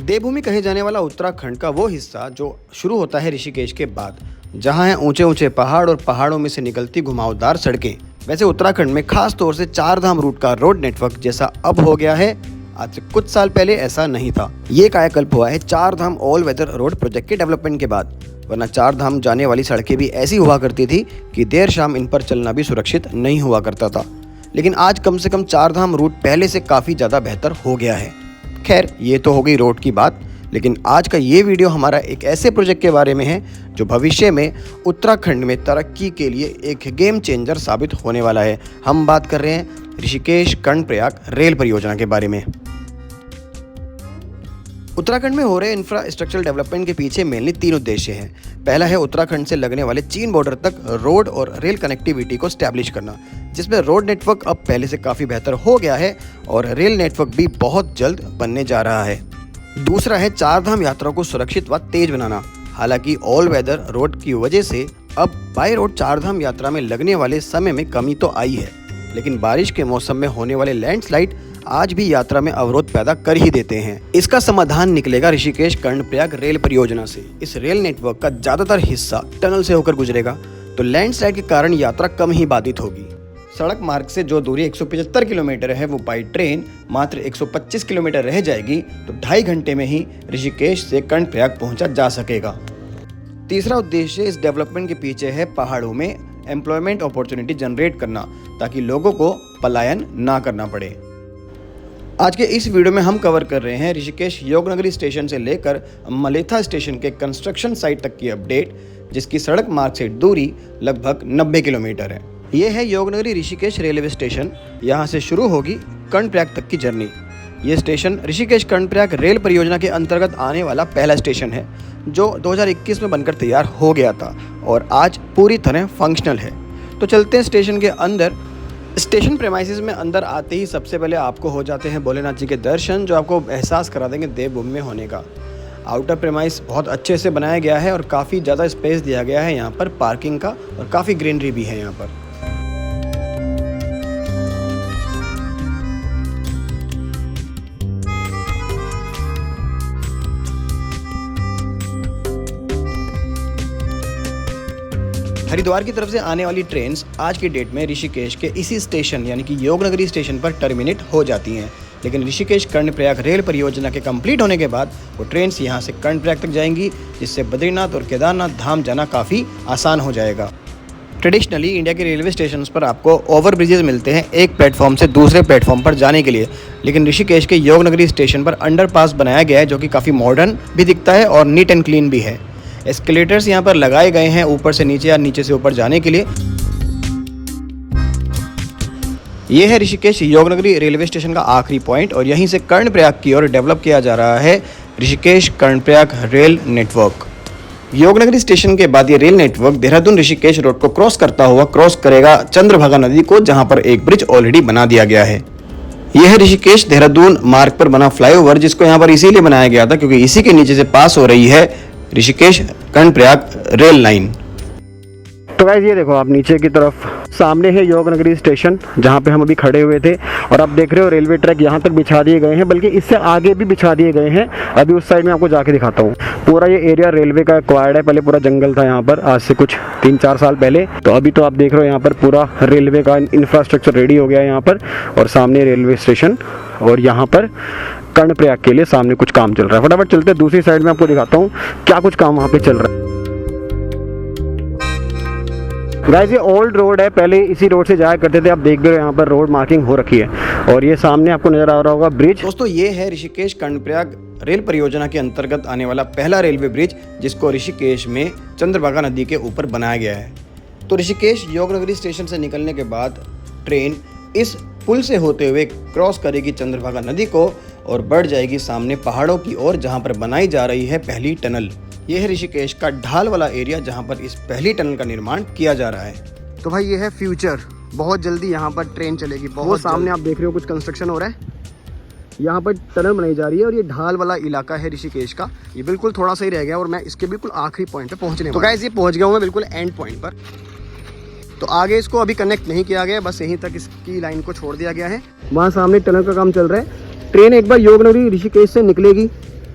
देवभूमि कहे जाने वाला उत्तराखंड का वो हिस्सा जो शुरू होता है ऋषिकेश के बाद, जहाँ हैं ऊंचे ऊंचे पहाड़ और पहाड़ों में से निकलती घुमावदार सड़कें। वैसे उत्तराखंड में खास तौर से चार धाम रूट का रोड नेटवर्क जैसा अब हो गया है, आज से कुछ साल पहले ऐसा नहीं था। ये कायाकल्प हुआ है चार धाम ऑल वेदर रोड प्रोजेक्ट के डेवलपमेंट के बाद, वरना चार धाम जाने वाली सड़कें भी ऐसी हुआ करती थी कि देर शाम इन पर चलना भी सुरक्षित नहीं हुआ करता था। लेकिन आज कम से कम चार धाम रूट पहले से काफ़ी ज़्यादा बेहतर हो गया है। खैर, ये तो हो गई रोड की बात, लेकिन आज का ये वीडियो हमारा एक ऐसे प्रोजेक्ट के बारे में है जो भविष्य में उत्तराखंड में तरक्की के लिए एक गेम चेंजर साबित होने वाला है। हम बात कर रहे हैं ऋषिकेश कर्णप्रयाग रेल परियोजना के बारे में। उत्तराखंड में हो रहे इंफ्रास्ट्रक्चरल डेवलपमेंट के पीछे मेनली तीन उद्देश्य हैं। पहला है उत्तराखंड से लगने वाले चीन बॉर्डर तक रोड और रेल कनेक्टिविटी को स्टैब्लिश करना, जिसमें रोड नेटवर्क अब पहले से काफ़ी बेहतर हो गया है और रेल नेटवर्क भी बहुत जल्द बनने जा रहा है। दूसरा है चार धाम यात्रा को सुरक्षित व तेज बनाना। हालांकि ऑल वेदर रोड की वजह से अब बाय रोड चार धाम यात्रा में लगने वाले समय में कमी तो आई है, लेकिन बारिश के मौसम में होने वाले लैंडस्लाइड आज भी यात्रा में अवरोध पैदा कर ही देते हैं। इसका समाधान निकलेगा ऋषिकेश कर्णप्रयाग रेल परियोजना से। इस रेल नेटवर्क का ज्यादातर हिस्सा टनल से होकर गुजरेगा, तो लैंडस्लाइड के कारण यात्रा कम ही बाधित होगी। सड़क मार्ग से जो दूरी 175 किलोमीटर है वो बाई ट्रेन मात्र 125 किलोमीटर रह जाएगी, तो 2.5 घंटे में ही ऋषिकेश से कर्णप्रयाग पहुंचा जा सकेगा। तीसरा उद्देश्य इस डेवलपमेंट के पीछे है पहाड़ों में एम्प्लॉयमेंट अपॉर्चुनिटी जनरेट करना, ताकि लोगों को पलायन ना करना पड़े। आज के इस वीडियो में हम कवर कर रहे हैं ऋषिकेश योगनगरी स्टेशन से लेकर मलेथा स्टेशन के कंस्ट्रक्शन साइट तक की अपडेट, जिसकी सड़क मार्ग से दूरी लगभग 90 किलोमीटर है। ये है योगनगरी ऋषिकेश रेलवे स्टेशन। यहाँ से शुरू होगी कर्णप्रयाग तक की जर्नी। ये स्टेशन ऋषिकेश कर्णप्रयाग रेल परियोजना के अंतर्गत आने वाला पहला स्टेशन है, जो 2021 में बनकर तैयार हो गया था और आज पूरी तरह फंक्शनल है। तो चलते हैं स्टेशन के अंदर। स्टेशन प्रेमाइसिस में अंदर आते ही सबसे पहले आपको हो जाते हैं भोलेनाथ जी के दर्शन, जो आपको एहसास करा देंगे देवभूमि में होने का। आउटर प्रेमाइस बहुत अच्छे से बनाया गया है और काफ़ी ज़्यादा स्पेस दिया गया है यहाँ पर पार्किंग का, और काफ़ी ग्रीनरी भी है यहाँ पर। हरिद्वार की तरफ से आने वाली ट्रेन्स आज की डेट में ऋषिकेश के इसी स्टेशन यानी कि योगनगरी स्टेशन पर टर्मिनेट हो जाती हैं, लेकिन ऋषिकेश कर्णप्रयाग रेल परियोजना के कंप्लीट होने के बाद वो ट्रेन्स यहाँ से कर्णप्रयाग तक जाएंगी, जिससे बद्रीनाथ और केदारनाथ धाम जाना काफ़ी आसान हो जाएगा। ट्रेडिशनली इंडिया के रेलवे स्टेशन पर आपको ओवर ब्रिजेज मिलते हैं एक प्लेटफॉर्म से दूसरे प्लेटफॉर्म पर जाने के लिए, लेकिन ऋषिकेश के योगनगरी स्टेशन पर अंडरपास बनाया गया है, जो कि काफ़ी मॉडर्न भी दिखता है और नीट एंड क्लीन भी है। एस्केलेटर्स यहाँ पर लगाए गए हैं ऊपर से नीचे या नीचे से ऊपर जाने के लिए। ये है ऋषिकेश योगनगरी रेलवे स्टेशन का आखिरी पॉइंट, और यहीं से कर्णप्रयाग की ओर डेवलप किया जा रहा है Rishikesh Karnaprayag rail network. Yognagari station के बाद ये rail network Dehradun Rishikesh road को क्रॉस करता हुआ क्रॉस करेगा चंद्रभागा नदी को, जहाँ पर एक ब्रिज ऑलरेडी बना दिया गया है। यह है ऋषिकेश देहरादून मार्ग पर बना फ्लाईओवर, जिसको यहाँ पर इसीलिए बनाया गया था क्योंकि इसी के नीचे से पास हो रही है ऋषिकेश कर्णप्रयाग रेल लाइन। तो गाइस ये देखो आप नीचे की तरफ सामने है योगनगरी स्टेशन, जहाँ पे हम अभी खड़े हुए थे, और आप देख रहे हो रेलवे ट्रैक यहाँ तक बिछा दिए गए हैं, बल्कि इससे आगे भी बिछा दिए गए हैं। अभी उस साइड में आपको जाके दिखाता हूँ। पूरा ये एरिया रेलवे का एक्वायर्ड है। पहले पूरा जंगल था यहाँ पर, आज से कुछ 3-4 साल पहले। तो अभी तो आप देख रहे हो यहाँ पर पूरा रेलवे का इंफ्रास्ट्रक्चर रेडी हो गया है यहाँ पर, और सामने रेलवे स्टेशन, और यहाँ पर कर्णप्रयाग के लिए सामने कुछ काम चल रहा है। फटाफट चलते हैं दूसरी साइड में, आपको दिखाता हूँ क्या कुछ काम वहाँ पे चल रहा है। गाइस ये ओल्ड रोड है, पहले इसी रोड से जाया करते थे। आप देख रहे हो यहाँ पर रोड मार्किंग हो रखी है, और ये सामने आपको नजर आ रहा होगा ब्रिज। दोस्तों, ये है ऋषिकेश कर्णप्रयाग रेल परियोजना के अंतर्गत आने वाला पहला रेलवे ब्रिज, जिसको ऋषिकेश में चंद्रभागा नदी के ऊपर बनाया गया है। तो ऋषिकेश योगनगरी स्टेशन से निकलने के बाद ट्रेन इस पुल से होते हुए क्रॉस करेगी चंद्रभागा नदी को और बढ़ जाएगी सामने पहाड़ों की ओर, जहाँ पर बनाई जा रही है पहली टनल। यह है ऋषिकेश का ढाल वाला एरिया, जहाँ पर इस पहली टनल का निर्माण किया जा रहा है। तो भाई ये है फ्यूचर, बहुत जल्दी यहाँ पर ट्रेन चलेगी। बहुत सामने आप देख रहे हो कुछ कंस्ट्रक्शन हो रहा है, यहाँ पर टनल बनाई जा रही है, और ये ढाल वाला इलाका है ऋषिकेश का। ये बिल्कुल थोड़ा सा ही रह गया और मैं इसके बिल्कुल आखिरी पॉइंट पे पहुँचने। तो गाइस ये पहुँच गया हूँ मैं बिल्कुल एंड पॉइंट पर। तो आगे इसको अभी कनेक्ट नहीं किया गया, बस यहीं तक इसकी लाइन को छोड़ दिया गया है। वहाँ सामने टनल का काम चल रहा है। ट्रेन एक बार योगनगरी ऋषिकेश से निकलेगी,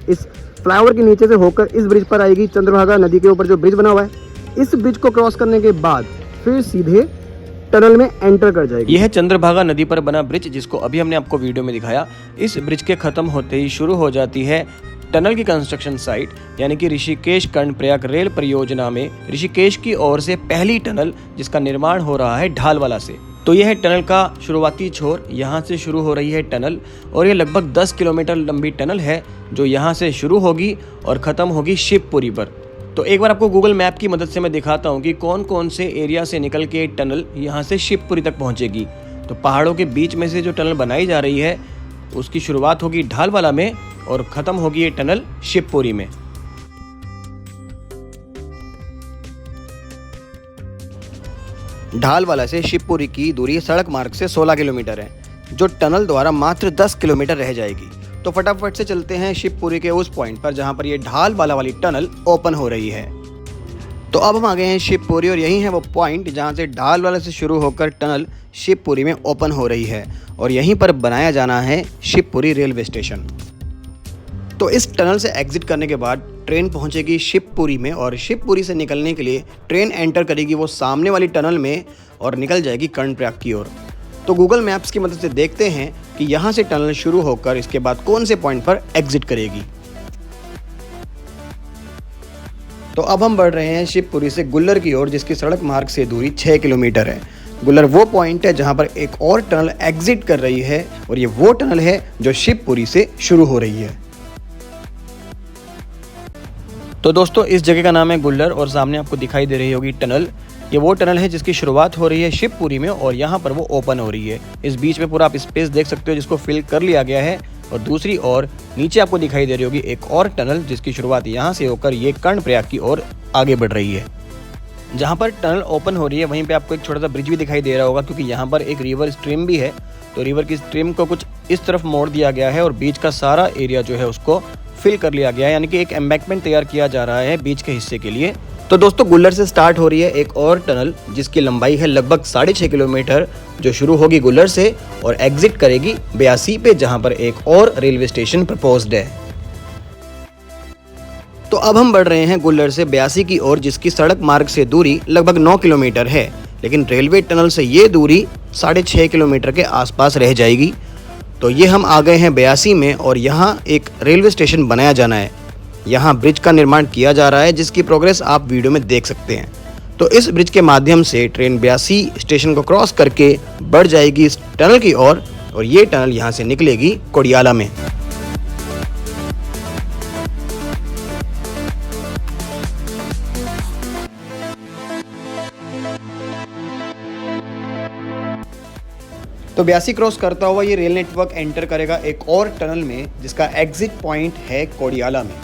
इस फ्लाईओवर के नीचे से होकर इस ब्रिज पर आएगी। चंद्रभागा नदी के ऊपर जो ब्रिज बना हुआ है, इस ब्रिज को क्रॉस करने के बाद फिर सीधे टनल में एंटर कर जाएगी। यह है चंद्रभागा नदी पर बना ब्रिज, जिसको अभी हमने आपको वीडियो में दिखाया। इस ब्रिज के खत्म होते ही शुरू हो जाती है टनल की कंस्ट्रक्शन साइट, यानी कि ऋषिकेश कर्णप्रयाग रेल परियोजना में ऋषिकेश की ओर से पहली टनल जिसका निर्माण हो रहा है ढालवाला से। तो यह है टनल का शुरुआती छोर, यहाँ से शुरू हो रही है टनल और ये लगभग 10 किलोमीटर लंबी टनल है जो यहाँ से शुरू होगी और ख़त्म होगी शिवपुरी पर। तो एक बार आपको गूगल मैप की मदद से मैं दिखाता हूँ कि कौन कौन से एरिया से निकल के टनल यहाँ से शिवपुरी तक पहुँचेगी। तो पहाड़ों के बीच में से जो टनल बनाई जा रही है उसकी शुरुआत होगी ढालवाला में और ख़त्म होगी ये टनल शिवपुरी में। ढालवाला से शिवपुरी की दूरी सड़क मार्ग से 16 किलोमीटर है, जो टनल द्वारा मात्र 10 किलोमीटर रह जाएगी। तो फटाफट से चलते हैं शिवपुरी के उस पॉइंट पर जहां पर ये ढालवाला वाली टनल ओपन हो रही है। तो अब हम आ गए हैं शिवपुरी और यही है वो पॉइंट जहां से ढालवाला से शुरू होकर टनल शिवपुरी में ओपन हो रही है और यहीं पर बनाया जाना है शिवपुरी रेलवे स्टेशन। तो इस टनल से एग्जिट करने के बाद ट्रेन पहुंचेगी शिवपुरी में और शिवपुरी से निकलने के लिए ट्रेन एंटर करेगी वो सामने वाली टनल में और निकल जाएगी कर्णप्रयाग की ओर। तो गूगल मैप्स की मदद से देखते हैं कि यहाँ से टनल शुरू होकर इसके बाद कौन से पॉइंट पर एग्जिट करेगी। तो अब हम बढ़ रहे हैं शिवपुरी से गुल्लर की ओर, जिसकी सड़क मार्ग से दूरी 6 किलोमीटर है। गुल्लर वो पॉइंट है जहाँ पर एक और टनल एग्जिट कर रही है और ये वो टनल है जो शिवपुरी से शुरू हो रही है। तो दोस्तों इस जगह का नाम है गुल्लर और सामने आपको दिखाई दे रही होगी टनल। ये वो टनल है जिसकी शुरुआत हो रही है शिवपुरी में और यहाँ पर वो ओपन हो रही है। इस बीच में पूरा आप स्पेस देख सकते हो जिसको फिल कर लिया गया है और दूसरी ओर नीचे आपको दिखाई दे रही होगी एक और टनल जिसकी शुरुआत यहाँ से होकर ये कर्णप्रयाग की ओर आगे बढ़ रही है। जहाँ पर टनल ओपन हो रही है वहीं पे आपको एक छोटा सा ब्रिज भी दिखाई दे रहा होगा, क्योंकि यहाँ पर एक रिवर स्ट्रीम भी है। तो रिवर की स्ट्रीम को कुछ इस तरफ मोड़ दिया गया है और बीच का सारा एरिया जो है उसको फिल कर लिया गया है, यानी कि एक एम्बैंकमेंट तैयार किया जा रहा है बीच के हिस्से के लिए। तो दोस्तों गुल्लर से स्टार्ट हो रही है एक और टनल जिसकी लंबाई है लगभग 6.5 किलोमीटर, जो शुरू होगी गुल्लर से और एग्जिट करेगी ब्यासी पे, जहां पर एक और रेलवे स्टेशन प्रपोज्ड है। तो अब हम बढ़ रहे हैं गुल्लर से ब्यासी की ओर, जिसकी सड़क मार्ग से दूरी लगभग 9 किलोमीटर है, लेकिन रेलवे टनल से ये दूरी 6.5 किलोमीटर के आसपास रह जाएगी। तो ये हम आ गए हैं ब्यासी में और यहाँ एक रेलवे स्टेशन बनाया जाना है। यहाँ ब्रिज का निर्माण किया जा रहा है जिसकी प्रोग्रेस आप वीडियो में देख सकते हैं। तो इस ब्रिज के माध्यम से ट्रेन ब्यासी स्टेशन को क्रॉस करके बढ़ जाएगी इस टनल की ओर और ये टनल यहाँ से निकलेगी कोडियाला में। तो ब्यासी क्रॉस करता हुआ ये रेल नेटवर्क एंटर करेगा एक और टनल में जिसका एग्जिट पॉइंट है कोडियाला में।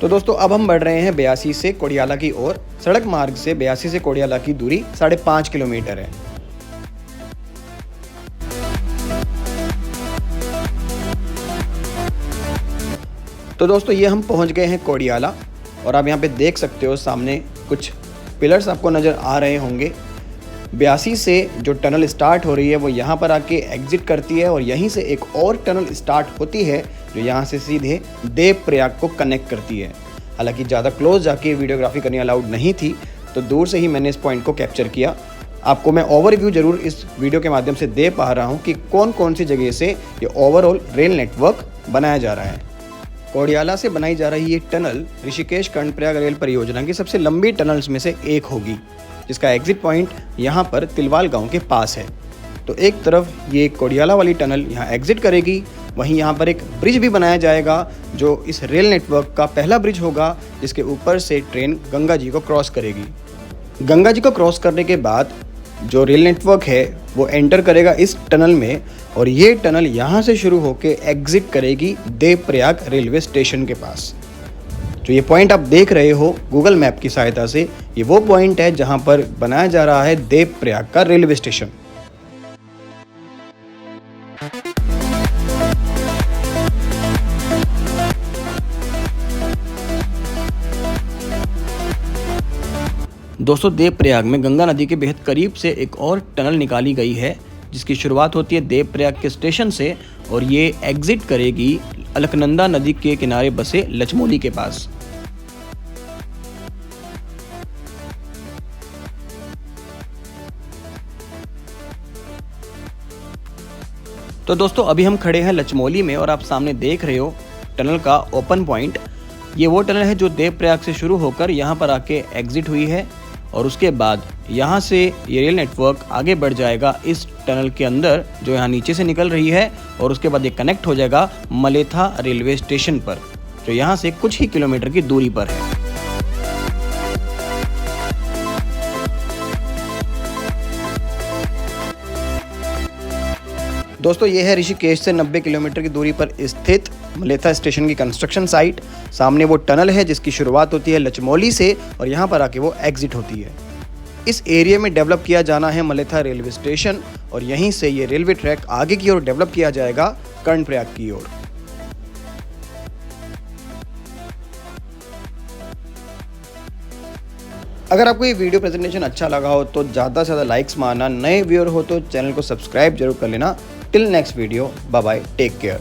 तो दोस्तों अब हम बढ़ रहे हैं ब्यासी से कोडियाला की ओर। सड़क मार्ग से ब्यासी से कोडियाला की दूरी 5.5 किलोमीटर है। तो दोस्तों ये हम पहुंच गए हैं कोडियाला और आप यहाँ पे देख सकते हो सामने कुछ पिलर्स आपको नज़र आ रहे होंगे। ब्यासी से जो टनल स्टार्ट हो रही है वो यहाँ पर आके एग्जिट करती है और यहीं से एक और टनल स्टार्ट होती है जो यहाँ से सीधे देवप्रयाग को कनेक्ट करती है। हालांकि ज़्यादा क्लोज जाके वीडियोग्राफी करनी अलाउड नहीं थी, तो दूर से ही मैंने इस पॉइंट को कैप्चर किया। आपको मैं ओवरव्यू जरूर इस वीडियो के माध्यम से दे पा रहा हूँ कि कौन कौन सी जगह से ये ओवरऑल रेल नेटवर्क बनाया जा रहा है। कोडियाला से बनाई जा रही ये टनल ऋषिकेश कर्णप्रयाग रेल परियोजना की सबसे लंबी टनल्स में से एक होगी, जिसका एग्जिट पॉइंट यहाँ पर तिलवाल गांव के पास है। तो एक तरफ ये कोडियाला वाली टनल यहाँ एग्जिट करेगी, वहीं यहाँ पर एक ब्रिज भी बनाया जाएगा जो इस रेल नेटवर्क का पहला ब्रिज होगा, जिसके ऊपर से ट्रेन गंगा जी को क्रॉस करेगी। गंगा जी को क्रॉस करने के बाद जो रेल नेटवर्क है वो एंटर करेगा इस टनल में और ये टनल यहाँ से शुरू होकर एग्जिट करेगी देवप्रयाग रेलवे स्टेशन के पास। जो ये पॉइंट आप देख रहे हो गूगल मैप की सहायता से, ये वो पॉइंट है जहां पर बनाया जा रहा है देवप्रयाग का रेलवे स्टेशन। दोस्तों देवप्रयाग में गंगा नदी के बेहद करीब से एक और टनल निकाली गई है जिसकी शुरुआत होती है देवप्रयाग के स्टेशन से और ये एग्जिट करेगी अलकनंदा नदी के किनारे बसे लचमोली के पास। तो दोस्तों अभी हम खड़े हैं लचमोली में और आप सामने देख रहे हो टनल का ओपन पॉइंट। ये वो टनल है जो देवप्रयाग से शुरू होकर यहाँ पर आके एग्जिट हुई है और उसके बाद यहाँ से ये रेल नेटवर्क आगे बढ़ जाएगा इस टनल के अंदर जो यहाँ नीचे से निकल रही है और उसके बाद ये कनेक्ट हो जाएगा मलेथा रेलवे स्टेशन पर जो यहाँ से कुछ ही किलोमीटर की दूरी पर है। दोस्तों ये है ऋषिकेश से 90 किलोमीटर की दूरी पर स्थित मलेथा स्टेशन की कंस्ट्रक्शन साइट। सामने वो टनल है जिसकी शुरुआत होती है लचमोली से और यहाँ पर आके वो एग्जिट होती है। इस एरिया में डेवलप किया जाना है मलेथा रेलवे स्टेशन और यहीं से ये रेलवे ट्रैक आगे की ओर डेवलप किया जाएगा कर्णप्रयाग की ओर। अगर आपको ये वीडियो प्रेजेंटेशन अच्छा लगा हो तो ज़्यादा से ज़्यादा लाइक्स मारना, नए व्यूअर हो तो चैनल को सब्सक्राइब जरूर कर लेना। Till next video, bye bye, take care.